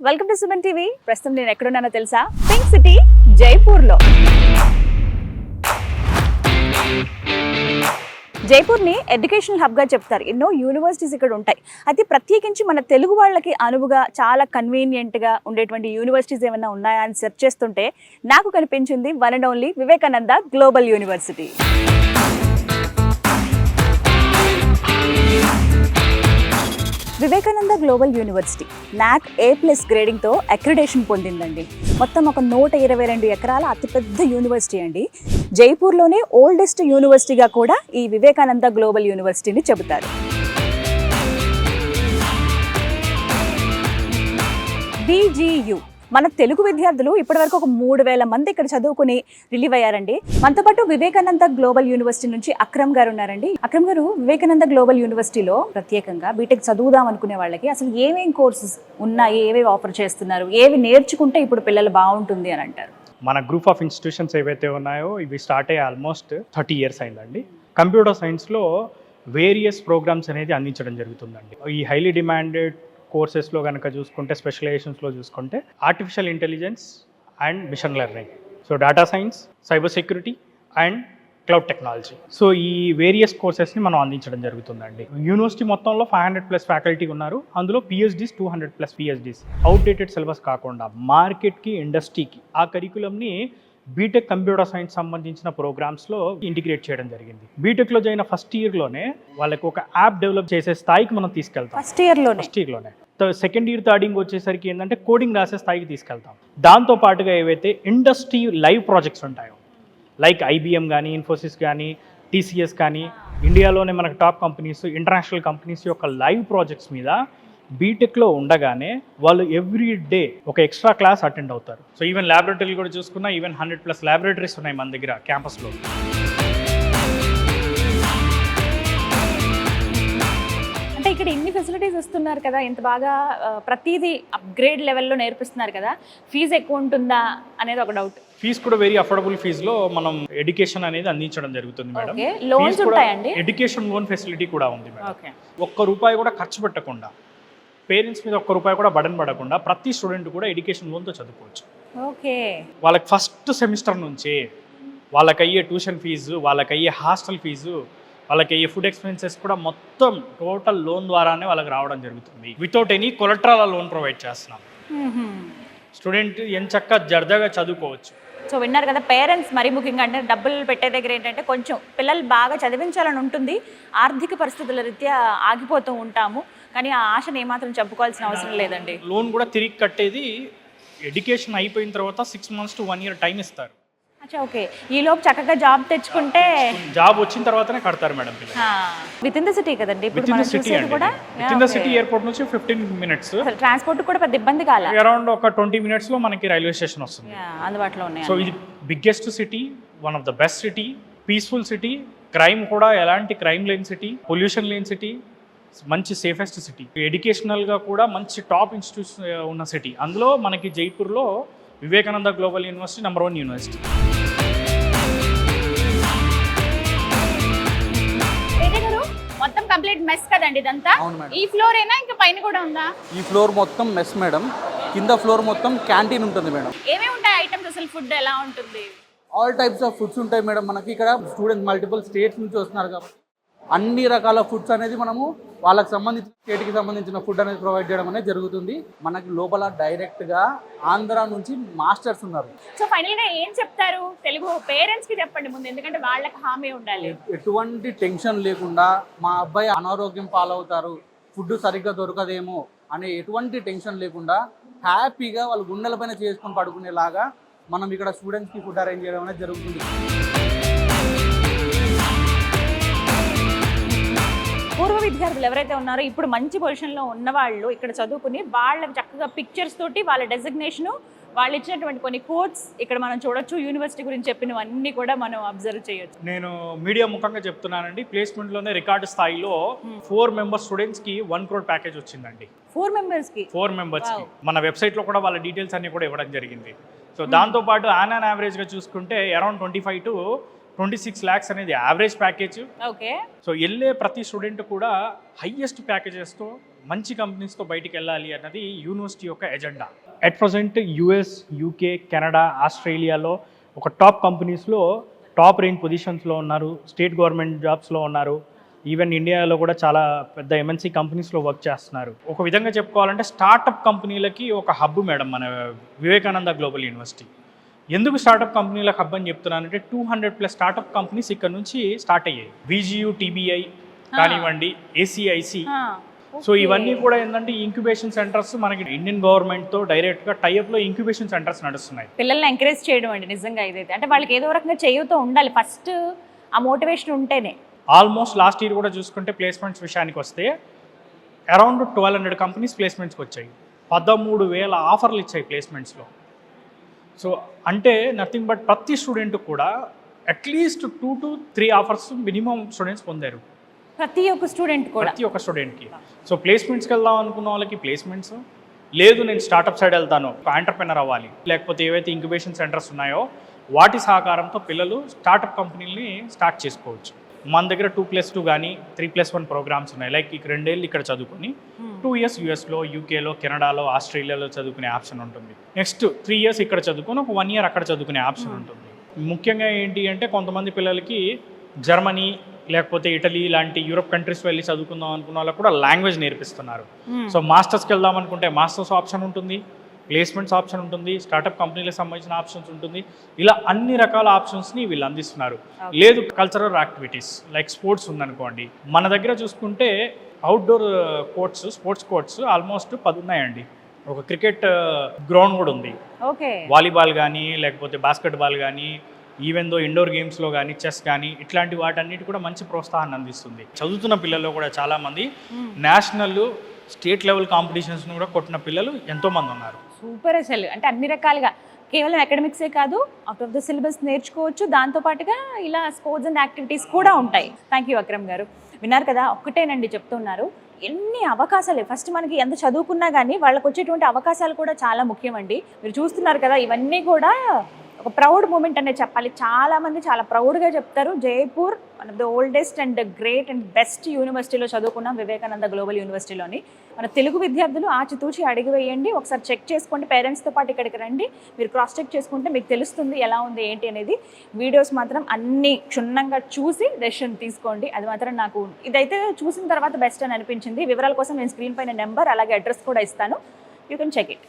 Welcome to Suman TV. ప్రస్తుతం నేను ఎక్కడున్నానో తెలుసా? పింక్ సిటీ జైపూర్లో. జైపూర్ని ఎడ్యుకేషనల్ హబ్గా చెప్తారు. ఎన్నో యూనివర్సిటీస్ ఇక్కడ ఉంటాయి. అయితే ప్రత్యేకించి మన తెలుగు వాళ్ళకి అనువుగా చాలా కన్వీనియంట్గా ఉండేటువంటి యూనివర్సిటీస్ ఏమైనా ఉన్నాయా అని సెర్చ్ చేస్తుంటే నాకు కనిపించింది one and only Vivekananda global university. Vivekananda global university NAAC A+ గ్రేడింగ్తో అక్రిడేషన్ పొందిందండి. మొత్తం ఒక 122 ఎకరాల అతిపెద్ద యూనివర్సిటీ అండి. జైపూర్లోనే ఓల్డెస్ట్ యూనివర్సిటీగా కూడా ఈ వివేకానంద గ్లోబల్ యూనివర్సిటీని చెబుతారు. BGU మన తెలుగు విద్యార్థులు ఇప్పటివరకు ఒక 3,000 మంది ఇక్కడ చదువుకుని రిలీవ్ అయ్యారండి. మనతో పాటు వివేకానంద గ్లోబల్ యూనివర్సిటీ నుంచి అక్రమ్ గారు ఉన్నారండి. అక్రమ్ గారు, వివేకానంద గ్లోబల్ యూనివర్సిటీలో ప్రత్యేకంగా బీటెక్ చదువుదాం అనుకునే వాళ్ళకి అసలు ఏమేం కోర్సెస్ ఉన్నాయి, ఏవేవి ఆఫర్ చేస్తున్నారు, ఏవి నేర్చుకుంటే ఇప్పుడు పిల్లలు బాగుంటుంది అని అంటారు? మన గ్రూప్ ఆఫ్ ఇన్స్టిట్యూషన్స్ ఏవైతే ఉన్నాయో ఇవి స్టార్ట్ అయ్యి ఆల్మోస్ట్ 30 years అయిందండి. కంప్యూటర్ సైన్స్లో వేరియస్ ప్రోగ్రామ్స్ అనేది అందించడం జరుగుతుందండి. ఈ హైలీ డిమాండెడ్ కోర్సెస్లో కనుక చూసుకుంటే, స్పెషలైజేషన్స్లో చూసుకుంటే artificial intelligence and machine learning, so data science, cyber security and cloud technology. So ఈ వేరియస్ కోర్సెస్ని మనం అందించడం జరుగుతుందండి. యూనివర్సిటీ మొత్తంలో 500+ ఫ్యాకల్టీ ఉన్నారు. అందులో PhDs 200+ PhDs. అవుట్డేటెడ్ సిలబస్ కాకుండా మార్కెట్కి, ఇండస్ట్రీకి ఆ కరికులంని బీటెక్ కంప్యూటర్ సైన్స్ సంబంధించిన ప్రోగ్రామ్స్లో ఇంటిగ్రేట్ చేయడం జరిగింది. బీటెక్లో జాయిన్ ఫస్ట్ ఇయర్లోనే వాళ్ళకి ఒక యాప్ డెవలప్ చేసే స్థాయికి మనం తీసుకెళ్తాం. ఫస్ట్ ఇయర్లోనే సెకండ్ ఇయర్, థర్డ్ ఇయర్ వచ్చేసరికి ఏంటంటే కోడింగ్ రాసే స్థాయికి తీసుకెళ్తాం. దాంతో పాటుగా ఏవైతే ఇండస్ట్రీ లైవ్ ప్రాజెక్ట్స్ ఉంటాయో, లైక్ IBM కానీ, ఇన్ఫోసిస్ కానీ, TCS కానీ, ఇండియాలోనే మనకు టాప్ కంపెనీస్, ఇంటర్నేషనల్ కంపెనీస్ యొక్క లైవ్ ప్రాజెక్ట్స్ మీద బీటెక్లో ఉండగానే వాళ్ళు ఎవ్రీ డే ఒక ఎక్స్ట్రా క్లాస్ అటెండ్ అవుతారు. సో ఈవెన్ ల్యాబొరేటరీలు కూడా చూసుకున్నా ఈవెన్ 100+ ల్యాబొరేటరీస్ ఉన్నాయి మన దగ్గర క్యాంపస్లో. అంటే ఇక్కడ ఇన్ని ఫెసిలిటీస్ ఇస్తున్నారు కదా, ఇంత బాగా ప్రతిదీ అప్గ్రేడ్ లెవెల్లో నేర్పిస్తున్నారు కదా, ఫీజు ఎక్కువ ఉంటుందా అనేది ఒక డౌట్. ఫీజు కూడా వెరీ అఫోర్డబుల్ ఫీజులో మనం ఎడ్యుకేషన్ అనేది అందించడం జరుగుతుంది మేడం. లోన్స్ ఉంటాయండి, ఎడ్యుకేషన్ లోన్ ఫెసిలిటీ కూడా ఉంది మేడం. ₹1 కూడా ఖర్చు పెట్టకుండా, పేరెంట్స్ మీద ₹1 కూడా బర్డెన్ పడకుండా ప్రతి స్టూడెంట్ కూడా ఎడ్యుకేషన్ లోన్తో చదువుకోవచ్చు. ఓకే, వాళ్ళకి ఫస్ట్ సెమిస్టర్ నుంచి వాళ్ళకయ్యే ట్యూషన్ ఫీజు, వాళ్ళకయ్యే హాస్టల్ ఫీజు, వాళ్ళకయ్యే ఫుడ్ ఎక్స్పెన్సెస్ కూడా మొత్తం టోటల్ లోన్ ద్వారానే వాళ్ళకి రావడం జరుగుతుంది. Without any collateral loan provide చేస్తున్నాం. స్టూడెంట్ ఎంచక్కా జర్దాగా చదువుకోవచ్చు. సో విన్నారు కదా, పేరెంట్స్ మరీ ముఖ్యంగా అంటే డబ్బులు పెట్టే దగ్గర ఏంటంటే కొంచెం పిల్లలు బాగా చదివించాలని ఉంటుంది, ఆర్థిక పరిస్థితుల రీత్యా ఆగిపోతూ ఉంటాము, కానీ ఆ ఆశను ఏమాత్రం చెప్పుకోవాల్సిన అవసరం లేదండి. లోన్ కూడా తిరిగి కట్టేది ఎడ్యుకేషన్ అయిపోయిన తర్వాత 6 months to 1 year టైం ఇస్తారు. అచ్చా, ఓకే. ఈ లోపు చక్కగా జాబ్ తెచ్చుకుంటే, జాబ్ వచ్చిన తర్వాతనే కడతారు madam. With in the city కదండి ఇప్పుడు మనం చూసేది కూడా. With in the city, airport నుంచి 15 minutes. ట్రాన్స్పోర్ట్ కూడా పెద్ద ఇబ్బంది కాల. అరౌండ్ ఒక 20 minutes లో మనకి రైల్వే స్టేషన్ వస్తుంది, అందుబాటులో ఉన్నాయి. సో ఇది biggest city, one of the best city, peaceful city, crime కూడా ఎలాంటి క్రైమ్ లేని సిటీ, పొల్యూషన్ లేని సిటీ, మంచి సేఫెస్ట్ సిటీ, ఎడ్యుకేషనల్గా కూడా మంచి టాప్ ఇన్స్టిట్యూట్స్ ఉన్న సిటీ. అందులో మనకి జైపూర్లో Vivekananda global university number 1 university. మొత్తం కంప్లీట్ మెస్ కదండి ఇదంతా? ఈ ఫ్లోర్ ఏనా, ఇంకా పైన కూడా ఉందా? ఈ ఫ్లోర్ మొత్తం మెస్ మేడం, కింద ఫ్లోర్ మొత్తం క్యాంటీన్ ఉంటుంది మేడం. ఏమేమి ఉంటాయి ఐటమ్స్, అసలు ఫుడ్ ఎలా ఉంటుంది? ఆల్ టైప్స్ ఆఫ్ ఫుడ్స్ ఉంటాయి మేడం. మనకి ఇక్కడ స్టూడెంట్స్ మల్టిపుల్ స్టేట్స్ నుంచి వస్తున్నారు కాబట్టి అన్ని రకాల ఫుడ్స్ అనేది మనము వాళ్ళకి సంబంధించిన స్టేట్కి సంబంధించిన ఫుడ్ అనేది ప్రొవైడ్ చేయడం అనేది జరుగుతుంది. మనకి లోపల డైరెక్ట్గా ఆంధ్ర నుంచి మాస్టర్స్ ఉన్నారు. సో ఫైనల్గా ఏం చెప్తారు తెలుగు పేరెంట్స్కి చెప్పండి ముందు, ఎందుకంటే వాళ్ళకి హామీ ఉండాలి. ఎటువంటి టెన్షన్ లేకుండా మా అబ్బాయి అనారోగ్యం పాలవుతారు, ఫుడ్ సరిగ్గా దొరకదేమో అనే ఎటువంటి టెన్షన్ లేకుండా హ్యాపీగా వాళ్ళు గుండెలపైన చేసుకొని పడుకునేలాగా మనం ఇక్కడ స్టూడెంట్స్కి ఫుడ్ అరేంజ్ చేయడం అనేది జరుగుతుంది. పూర్వ విద్యార్థులు ఎవరైతే ఉన్నారో ఇప్పుడు మంచి పొజిషన్లో ఉన్నవాళ్ళు ఇక్కడ చదువుకుని వాళ్ళకి చక్కగా పిక్చర్స్ తోటి వాళ్ళ డెసిగ్నేషను, వాళ్ళు ఇచ్చినటువంటి కొన్ని కోట్స్ ఇక్కడ మనం చూడొచ్చు. యూనివర్సిటీ గురించి చెప్పినవన్నీ కూడా మనం అబ్జర్వ్ చేయొచ్చు. నేను మీడియా ముఖంగా చెప్తున్నానండి, ప్లేస్మెంట్లోనే రికార్డు స్థాయిలో 4 member స్టూడెంట్స్కి 1 crore ప్యాకేజ్ వచ్చిందండి. 4 members-కి మన వెబ్సైట్లో కూడా వాళ్ళ డీటెయిల్స్ అన్ని కూడా ఇవ్వడం జరిగింది. సో దాంతోపాటు ఆన్ యావరేజ్గా చూసుకుంటే అరౌండ్ 25 to 26 lakhs అనేది యావరేజ్ ప్యాకేజ్. ఓకే. సో వెళ్ళే ప్రతి స్టూడెంట్ కూడా హైయెస్ట్ ప్యాకేజెస్తో మంచి కంపెనీస్తో బయటికి వెళ్ళాలి అన్నది యూనివర్సిటీ యొక్క agenda. At present US, UK, Canada, ఆస్ట్రేలియాలో ఒక టాప్ కంపెనీస్లో టాప్ రేంజ్ పొజిషన్స్లో ఉన్నారు, స్టేట్ గవర్నమెంట్ జాబ్స్లో ఉన్నారు. ఈవెన్ ఇండియాలో కూడా చాలా పెద్ద ఎంఎన్సీ కంపెనీస్లో వర్క్ చేస్తున్నారు. ఒక విధంగా చెప్పుకోవాలంటే స్టార్టప్ కంపెనీలకి ఒక హబ్ మేడం మన వివేకానంద గ్లోబల్ యూనివర్సిటీ. ఎందుకు స్టార్టప్ కంపెనీలకు హబ్ అని చెప్తున్నానంటే 200+ స్టార్టప్ కంపెనీస్ ఇక్కడ నుంచి స్టార్ట్ అయ్యాయి. విజియు, టీబీఐ కానివ్వండి, ఏసీఐసి. సో ఇవన్నీ కూడా ఏంటంటే ఇంక్యుబేషన్ సెంటర్స్ మనకి ఇండియన్ గవర్నమెంట్తో డైరెక్ట్గా టైఅప్లో ఇంక్యుబేషన్ సెంటర్స్ నడుస్తున్నాయి. పిల్లల్ని ఎంకరేజ్ చేయడం అండి నిజంగా ఇదైతే. అంటే వాళ్ళకి ఏదో రకంగా చేయూతో ఉండాలి ఫస్ట్, ఆ మోటివేషన్ ఉంటేనే. ఆల్మోస్ట్ లాస్ట్ ఇయర్ కూడా చూసుకుంటే ప్లేస్మెంట్స్ విషయానికి వస్తే అరౌండ్ 1200 కంపెనీస్ ప్లేస్మెంట్స్కి వచ్చాయి. 13,000 ఆఫర్లు ఇచ్చాయి ప్లేస్మెంట్స్లో. సో అంటే నథింగ్ బట్ ప్రతి స్టూడెంట్ కూడా at least 2 to 3 offers minimum students పొందారు. ప్రతి ఒక్క స్టూడెంట్ కూడా, ప్రతి ఒక్క స్టూడెంట్కి. సో ప్లేస్మెంట్స్కి వెళ్దాం అనుకున్న వాళ్ళకి ప్లేస్మెంట్స్, లేదు నేను స్టార్టప్ సైడ్ వెళ్తాను, ఆంటర్ప్రెనర్ అవ్వాలి, లేకపోతే ఏవైతే ఇంక్యుబేషన్ సెంటర్స్ ఉన్నాయో వాటి సహకారంతో పిల్లలు స్టార్టప్ కంపెనీలని స్టార్ట్ చేసుకోవచ్చు. మన దగ్గర 2+2 కానీ 3+1 ప్రోగ్రామ్స్ ఉన్నాయి. లైక్ ఇక్కడ 2 ఏళ్ళు ఇక్కడ చదువుకుని 2 years యూఎస్లో, యూకేలో, కెనడాలో, ఆస్ట్రేలియాలో చదువుకునే ఆప్షన్ ఉంటుంది. నెక్స్ట్ 3 years ఇక్కడ చదువుకొని ఒక 1 year అక్కడ చదువుకునే ఆప్షన్ ఉంటుంది. ముఖ్యంగా ఏంటి అంటే కొంతమంది పిల్లలకి జర్మనీ లేకపోతే ఇటలీ లాంటి యూరోప్ కంట్రీస్ వెళ్ళి చదువుకుందాం అనుకున్న వాళ్ళకి కూడా లాంగ్వేజ్ నేర్పిస్తున్నారు. సో మాస్టర్స్కి వెళ్దాం అనుకుంటే మాస్టర్స్ ఆప్షన్ ఉంటుంది, ప్లేస్మెంట్స్ ఆప్షన్ ఉంటుంది, స్టార్టప్ కంపెనీలకు సంబంధించిన ఆప్షన్స్ ఉంటుంది. ఇలా అన్ని రకాల ఆప్షన్స్ని వీళ్ళు అందిస్తున్నారు. లేదు కల్చరల్ యాక్టివిటీస్ లైక్ స్పోర్ట్స్ ఉందనుకోండి, మన దగ్గర చూసుకుంటే outdoor courts, sports courts almost 10 ఉన్నాయండి. ఒక క్రికెట్ గ్రౌండ్ కూడా ఉంది, వాలీబాల్ కానీ లేకపోతే బాస్కెట్బాల్ కానీ, ఈవెన్ దో ఇండోర్ గేమ్స్లో కానీ, చెస్ కానీ, ఇట్లాంటి వాటన్నిటి కూడా మంచి ప్రోత్సాహాన్ని అందిస్తుంది. చదువుతున్న పిల్లల్లో కూడా చాలామంది నేషనల్, స్టేట్ లెవెల్ కాంపిటీషన్స్ను కూడా కొట్టిన పిల్లలు ఎంతోమంది ఉన్నారు. సూపర్ అసలు. అంటే అన్ని రకాలుగా కేవలం అకాడమిక్సే కాదు, అవుట్ ఆఫ్ ద సిలబస్ నేర్చుకోవచ్చు, దాంతోపాటుగా ఇలా స్పోర్ట్స్ అండ్ యాక్టివిటీస్ కూడా ఉంటాయి. థ్యాంక్ యూ అక్రమ్ గారు. విన్నారు కదా, ఒక్కటేనండి చెప్తున్నారు, ఎన్ని అవకాశాలు. ఫస్ట్ మనకి ఎంత చదువుకున్నా కానీ వాళ్ళకి వచ్చేటువంటి అవకాశాలు కూడా చాలా ముఖ్యమండి. మీరు చూస్తున్నారు కదా, ఇవన్నీ కూడా ఒక ప్రౌడ్ మూమెంట్ అనే చెప్పాలి. చాలామంది చాలా ప్రౌడ్గా చెప్తారు, Jaipur one of the oldest and great and best యూనివర్సిటీలో చదువుకున్నాం, వివేకానంద గ్లోబల్ యూనివర్సిటీలోని. మన తెలుగు విద్యార్థులు ఆచితూచి అడిగి వేయండి, ఒకసారి చెక్ చేసుకోండి, పేరెంట్స్తో పాటు ఇక్కడికి రండి, మీరు క్రాస్ చెక్ చేసుకుంటే మీకు తెలుస్తుంది ఎలా ఉంది ఏంటి అనేది. వీడియోస్ మాత్రం అన్ని క్షుణ్ణంగా చూసి డెసిషన్ తీసుకోండి. అది మాత్రం నాకు ఇదైతే చూసిన తర్వాత బెస్ట్ అని అనిపించింది. వివరాల కోసం నేను స్క్రీన్ పైన నెంబర్ అలాగే అడ్రస్ కూడా ఇస్తాను, యూ కెన్ చెక్ ఇట్.